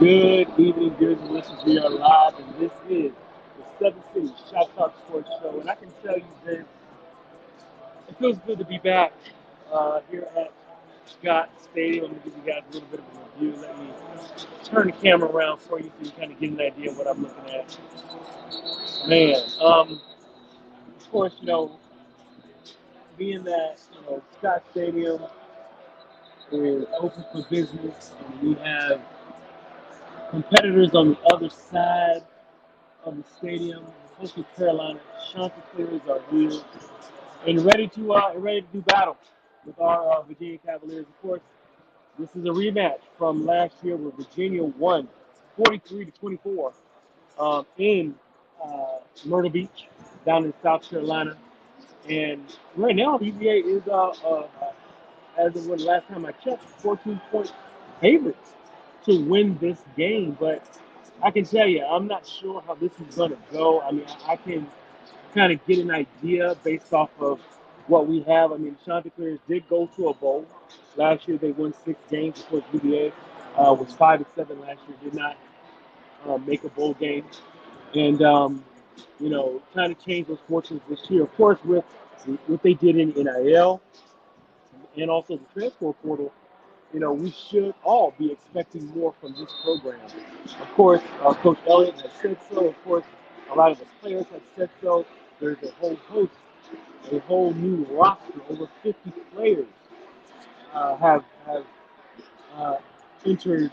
Good evening, good listeners. We are live, and this is the Seven City Shop Talk Sports Show. And I can tell you, Vince, it feels good to be back here at Scott Stadium. I'm going to give you guys a little bit of a review. Let me turn the camera around for you so you kind of get an idea of what I'm looking at. Man, of course, being that Scott Stadium is open for business, and we have competitors on the other side of the stadium. Coastal Carolina Chanticleers are here and ready to do battle with our Virginia Cavaliers. Of course, this is a rematch from last year where Virginia won 43 to 24 in Myrtle Beach down in South Carolina. And right now, the UVA is, as of when last time I checked, 14-point favorites to win this game. But I can tell you, I'm not sure how this is going to go. I mean, I can kind of get an idea based off of what we have. I mean, the Chanticleers did go to a bowl last year. They won 6 games. Of course, UVA was 5-7 last year. Did not make a bowl game, and trying to change those fortunes this year. Of course, with what they did in NIL and also the transfer portal, we should all be expecting more from this program. Of course, Coach Elliott has said so. Of course, a lot of the players have said so. There's a whole host, a whole new roster. Over 50 players have uh, entered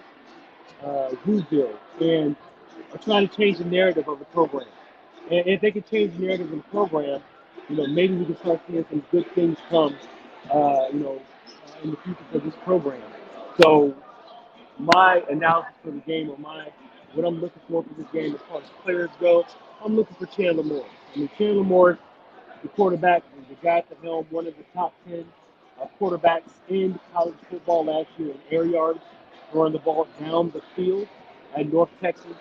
Woodville and are trying to change the narrative of the program. And if they can change the narrative of the program, maybe we can start seeing some good things come, in the future for this program. So my analysis for the game, or what I'm looking for this game as far as players go, I'm looking for Chandler Morris. I mean, Chandler Morris, the quarterback, was the guy at the helm, one of the top 10 quarterbacks in college football last year in air yards, throwing the ball down the field at North Texas.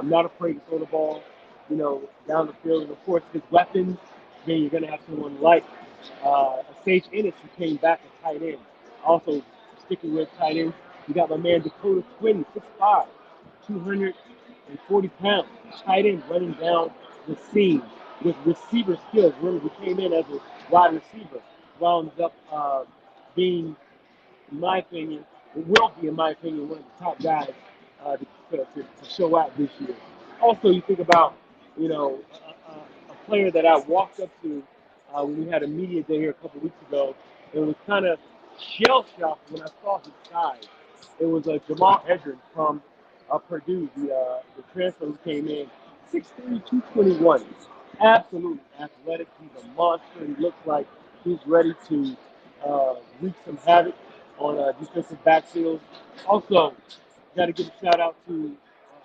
Not afraid to throw the ball, down the field. And of course, his weapons, then you're going to have someone like Sage Ennis, who came back at tight end. Also, sticking with tight ends, you got my man Dakota Twin, 6'5", 240 pounds, tight end running down the seam with receiver skills. Remember, he came in as a wide receiver, wound up being, in my opinion, it will be, in my opinion, one of the top guys to show out this year. Also, you think about, a player that I walked up to when we had a media day here a couple weeks ago, and was kind of shell shocked when I saw his size. It was Jamal Edrin from Purdue, the transfer who came in, 6'3", 221. Absolutely athletic. He's a monster. He looks like he's ready to wreak some havoc on defensive backfield. Also, got to give a shout out to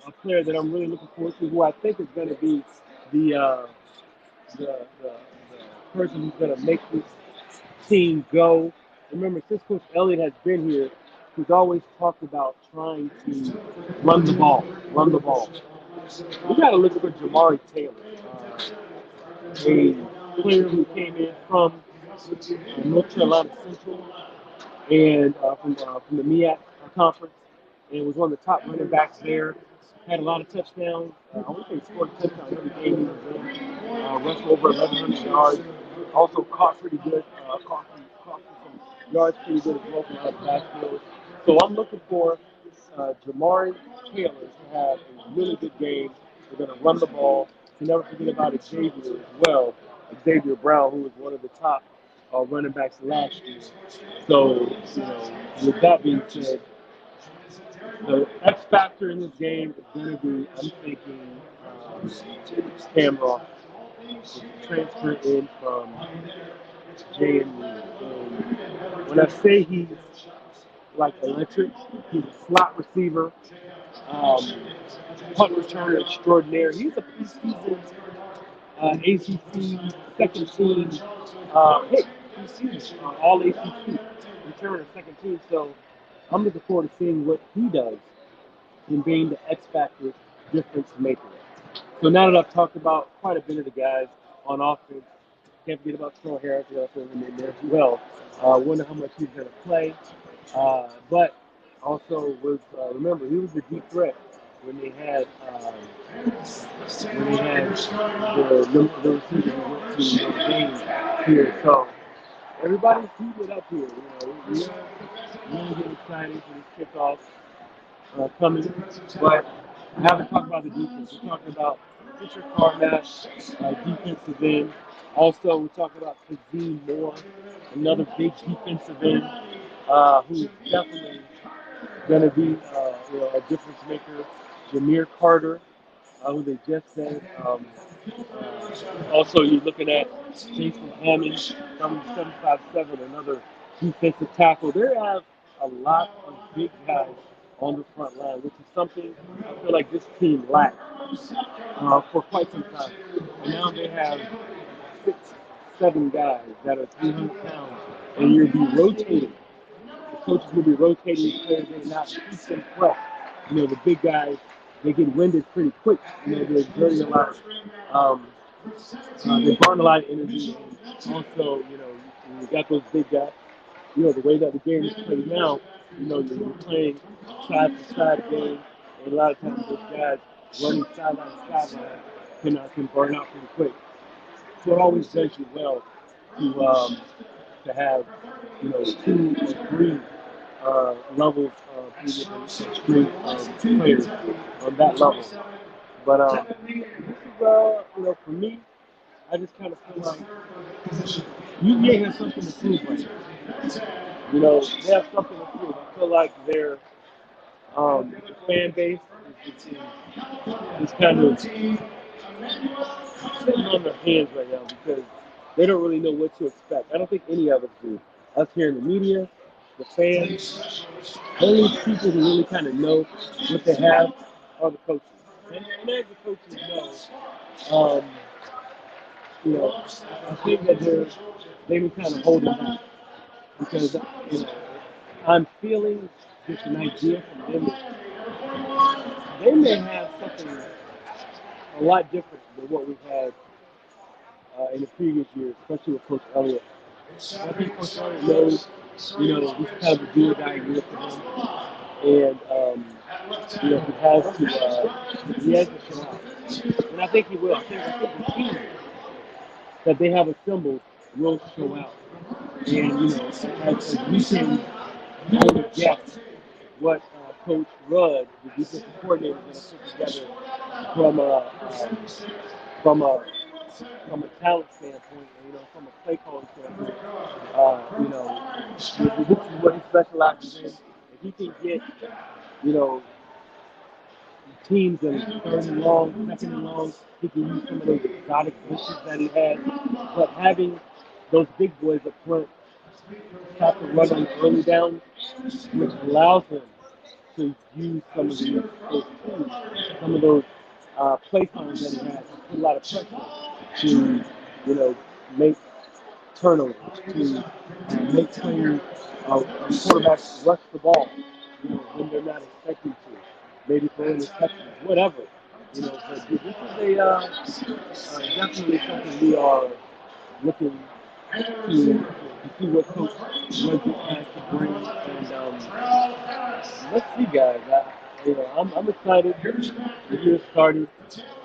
a player that I'm really looking forward to, who I think is going to be the, uh, the person who's going to make this team go. Remember, since Coach Elliott has been here, he's always talked about trying to run the ball, run the ball. We got to look for Jamari Taylor, a player who came in from North Carolina Central and from the MEAC conference, and was one of the top running backs there. Had a lot of touchdowns. I want to say he scored a touchdown every game he was in. Rushed over 1,100 yards. Also caught pretty good. Caught some yards pretty good as well from out of the backfield. So I'm looking for Jamari Taylor to have a really good game. They're going to run the ball. You never forget about Xavier as well. Xavier Brown, who was one of the top running backs last year. So, with that being said, the X factor in this game is going to be, I'm thinking, Cam Ross, transfer in from JMU. And when I say he's like electric, he's a slot receiver, um, punt returner extraordinaire. He's a preseason ACC second team pick, preseason, all ACC returner second team. So I'm looking forward to seeing what he does in being the X factor difference maker. So now that I've talked about quite a bit of the guys on offense, can't forget about Troy Harris, who I throw him in there as well. Wonder how much he's going to play. But Also, was remember he was a deep threat when they had the receiver who went to Notre Dame here. So everybody's heated up here. We're really getting excited for this kickoff coming. But I haven't talked about the defense. We're talking about Fisher Carmack, defensive end. Also, we're talking about Kazim Moore, another big defensive end who's definitely going to be a difference maker. Jameer Carter, who they just said. Also, you're looking at Jason Hammond, number 757, another defensive tackle. They have a lot of big guys on the front line, which is something I feel like this team lacked for quite some time. And now they have 6, 7 guys that are 300 pounds, and you'll be rotating. The coaches will be rotating players and not keep them fresh. The big guys, they get winded pretty quick. They're exerting a lot. They burn a lot of energy. And also, you got those big guys. The way that the game is played now, you're playing side to side game, and a lot of times those guys running sideline to sideline can burn out pretty quick. So it always does you well to have 2 or 3 levels of extreme players on that level. But this is for me, I just kind of feel like UVA has something to prove right now. They have something to prove. I feel like their fan base is kind of sitting on their hands right now because they don't really know what to expect. I don't think any of us do. Us here in the media, the fans, only people who really kind of know what they have are the coaches. And as the coaches know, I think that they were kind of holding back because I'm feeling just an idea from them. They may have something a lot different than what we've had in the previous years, especially with Coach Elliott. I think Coach Elliott knows, this is kind of a do or die year for him, and he has to show out, and I think he will. I think the team that they have assembled will show out, and as we can kind of guess what Coach Rudd, the defensive coordinator, is going to put together from a from a from a talent standpoint, from a play calling standpoint. This is what he specializes in. If he can get, you know, teams that are third and long, second and long, he can use some of those exotic blitzes that he has. But having those big boys up front have to run on early downs, which allows him to use some of those tools, some of those play times that he has to put a lot of pressure to, make turnovers, to make players, quarterbacks rush the ball, when they're not expecting to. Maybe throw interceptions, whatever. But this is definitely something we are looking to see what Coach Wentz has to bring. And let's see, guys. I'm excited. The year started.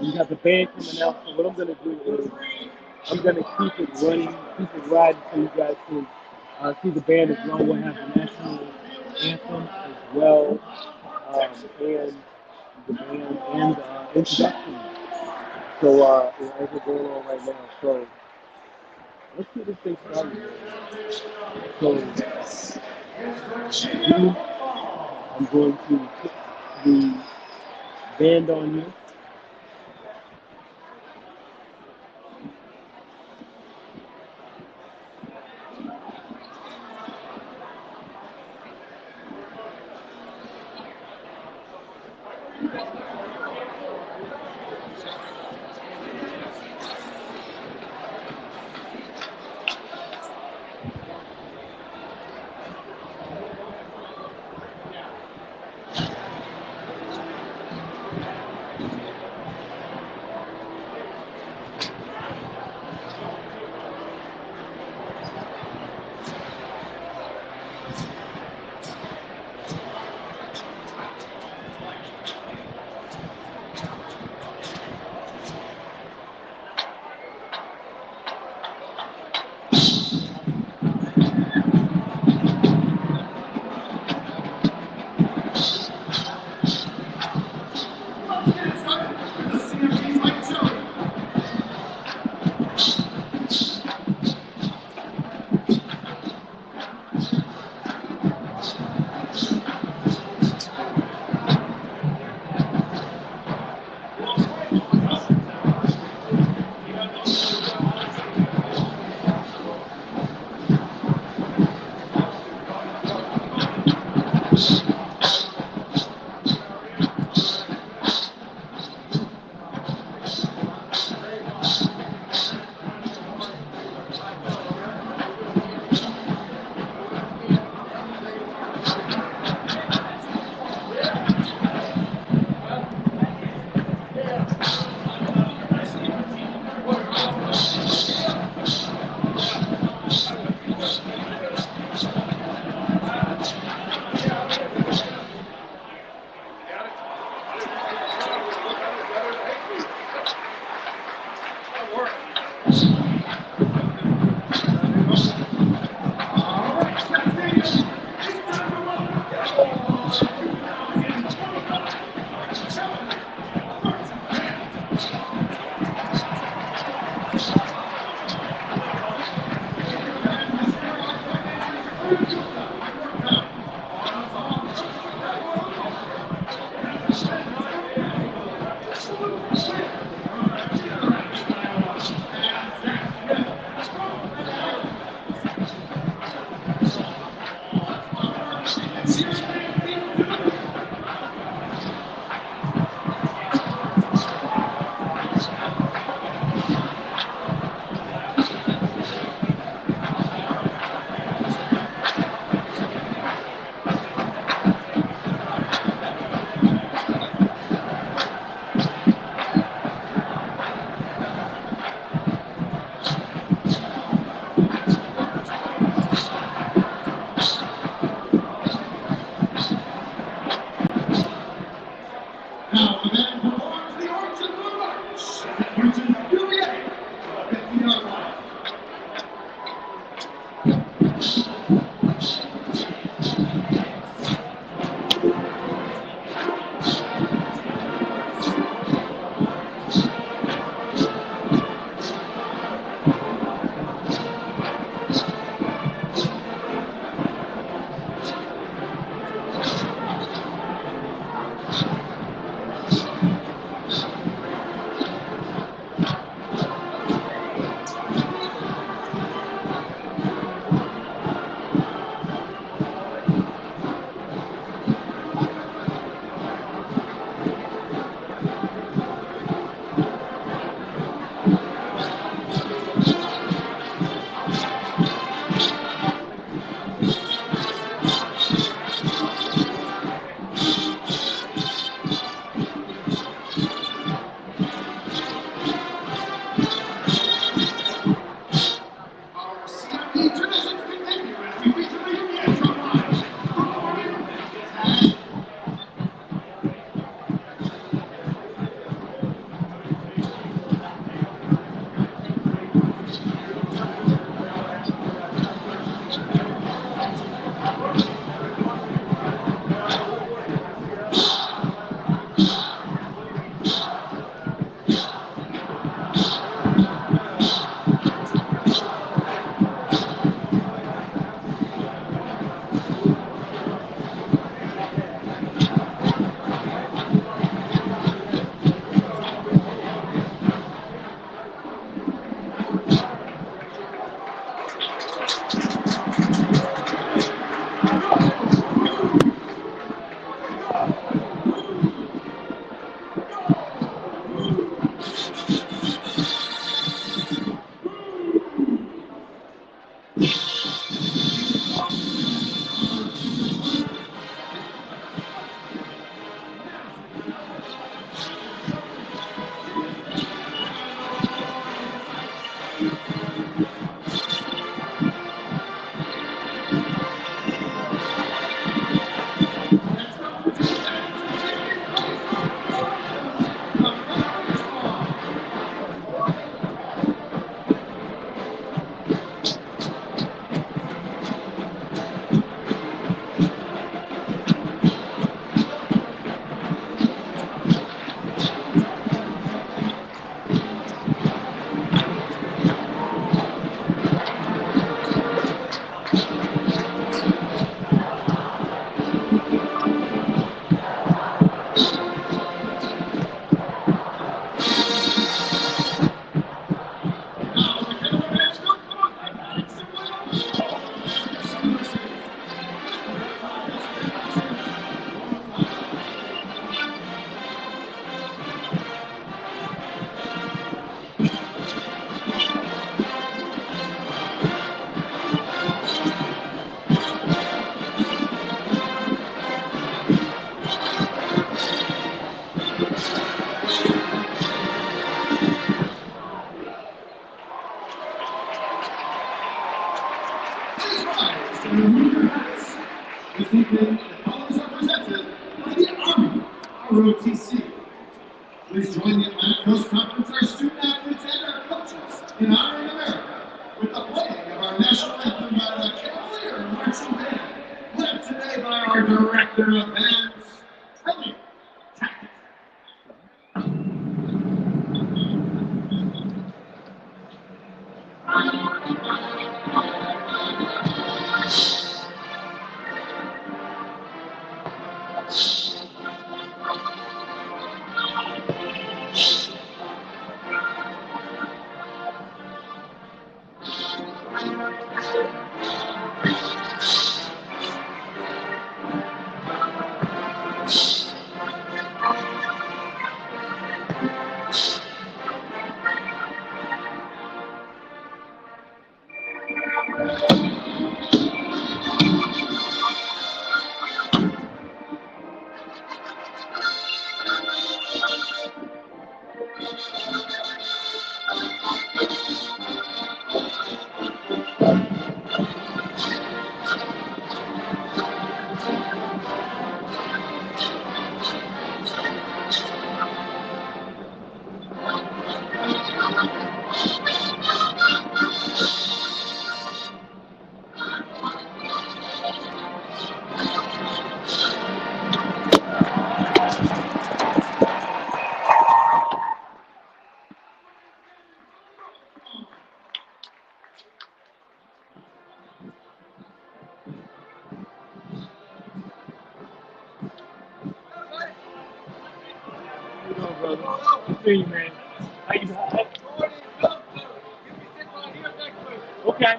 We got the band coming out. So what I'm going to do is I'm going to keep it running, keep it riding so you guys can see the band as well. We'll have the national anthem as well, and the band and introduction. So as we're going on right now. So let's get this thing started. So you, I'm going to put the band on you. ROTC. Please join the Atlantic Coast Conference, our student athletes, and our coaches in honoring America with the playing of our national anthem by the Cavalier Marching Band, led today by our Director of Bands, Elliot. You know, brother. Good seeing you, man. How you doing? Okay.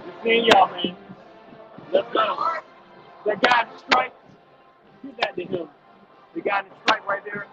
Good seeing y'all, man. Let's go. That guy in the stripe, give that to him. The guy in the stripe right there.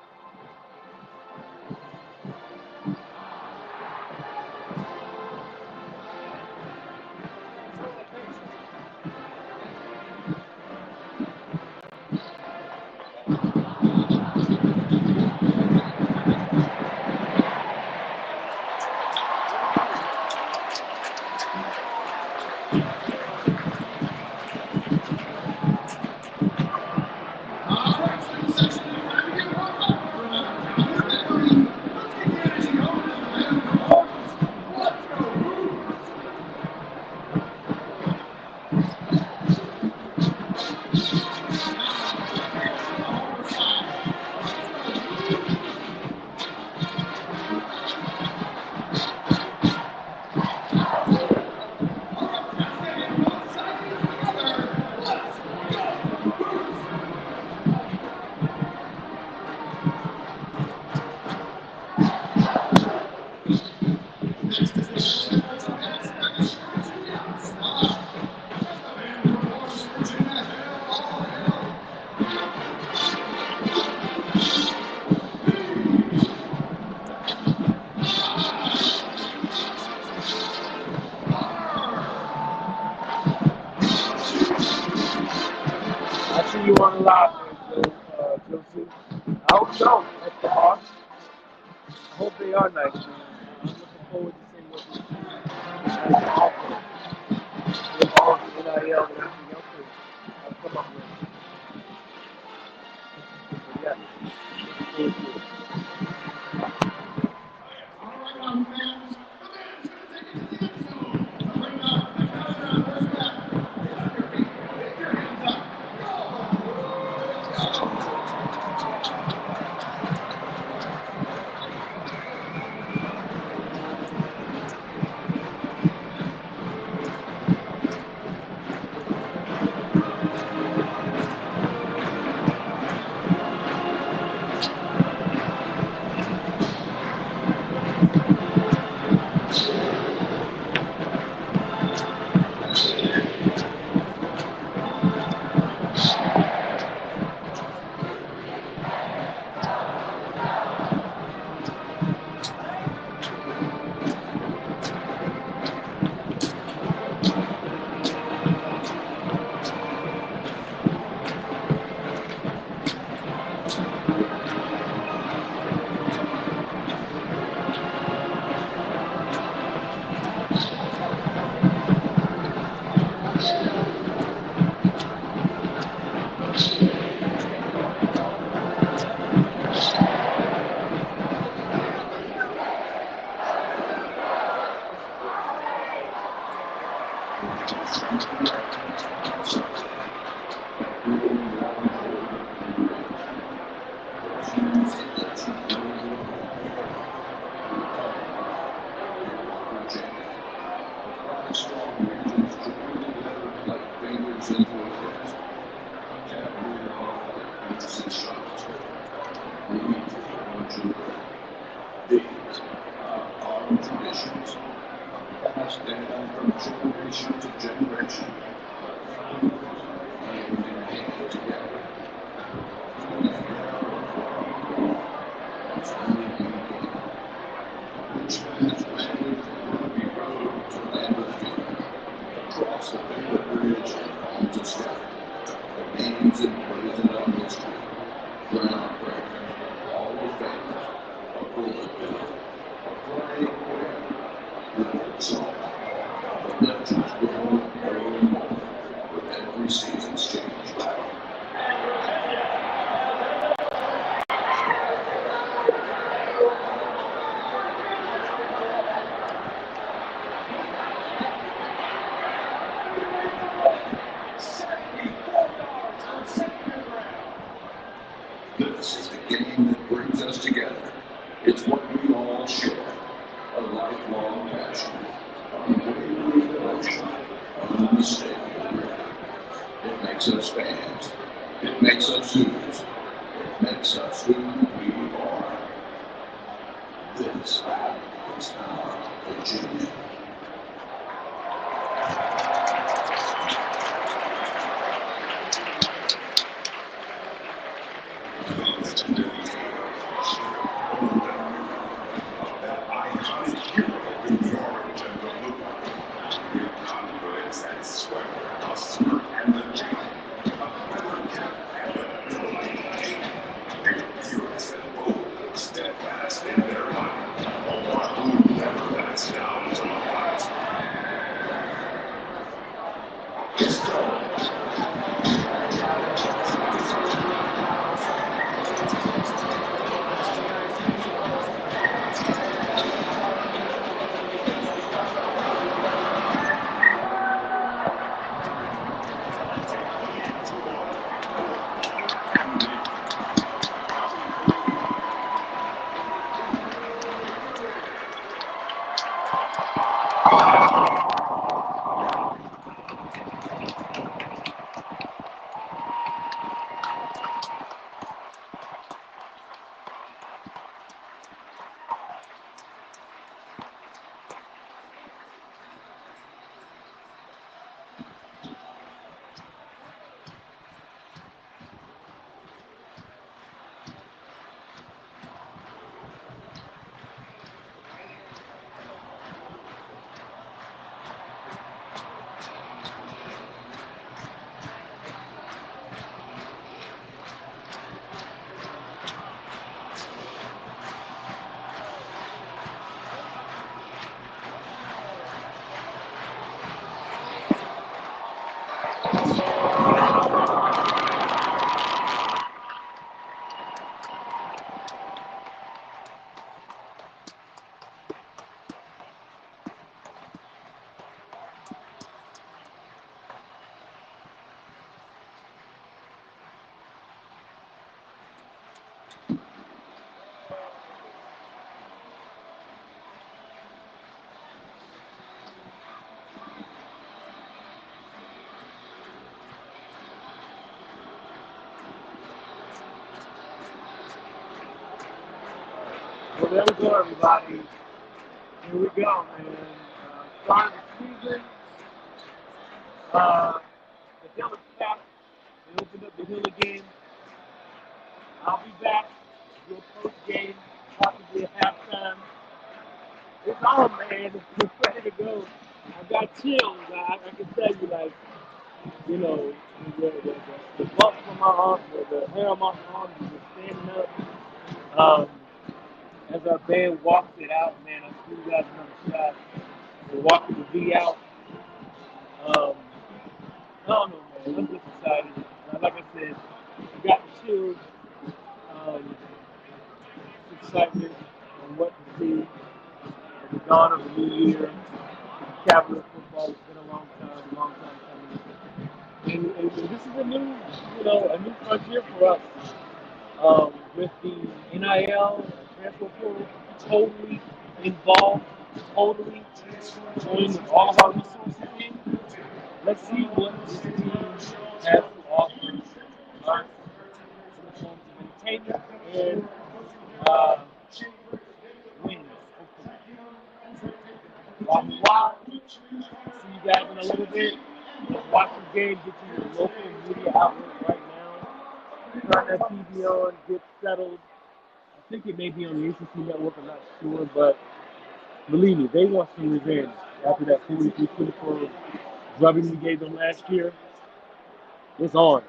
I see you on the live, Josie. I hope so. That's the art. I hope they are nice, man. I'm looking forward to seeing what these teams have to offer with all the NIL and everything else they've come up with. But yeah, looking forward to it. names and plays in our history. Groundbreaker, Hall of Fame, a bullet bill, a playing win, it's all. The legends grow more and more with every season's change. This is the game that brings us together. It's what we all share. A lifelong passion. Unwavering devotion. Unmistakable rhythm. It makes us fans. It makes us who's. It makes us who we are. This is our Virginia. Steadfast in their mind, a one who never backs down to a fight. Well, there we go, everybody. Here we go, man. Starting the season. The Hill is capped. They opened up the Hill again. I'll be back. Do a post game, possibly a halftime. It's on, man. We're ready to go. I got chills. I can tell you, like, you know, the bumps on my arms, the hair on my arms is just standing up. As our band walks it out, man, I'll see you guys another shot. We're walking the V out. Um, I don't know, man. I'm just excited. Like I said, we got the chills, excitement on what to see at the dawn of the new year. Cavalier football. It's been a long time coming. And this is a new, a new frontier for us. With the NIL transfer portal totally involved, totally joined with all of our resources in. Let's see what this team has to offer us in terms of entertainment and wins. Hopefully. Wow. See you guys in a little bit. Watch the game. Get to your local media outlet right now. Turn that TV on. Get settled. I think it may be on the ACC network. I'm not sure, but believe me, they want some revenge after that 43-24 drubbing we gave them last year. It's on.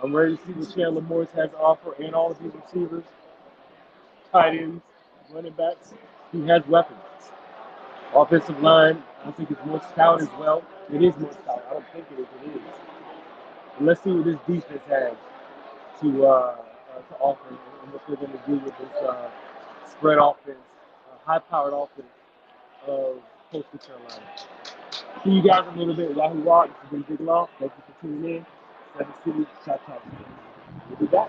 I'm ready to see what Chandler Morris has to offer and all of these receivers, tight ends, running backs. He has weapons. Offensive line, I think it's more stout as well. It is more stout. I don't think it is. It is. And let's see what this defense has to offer and what they're going to do with this spread offense, high-powered offense of Coastal Carolina. See you guys in a little bit. Wahoo Rock. This has been Big Law. Thank you for tuning in. 7 City, Shot Talk. We'll be back.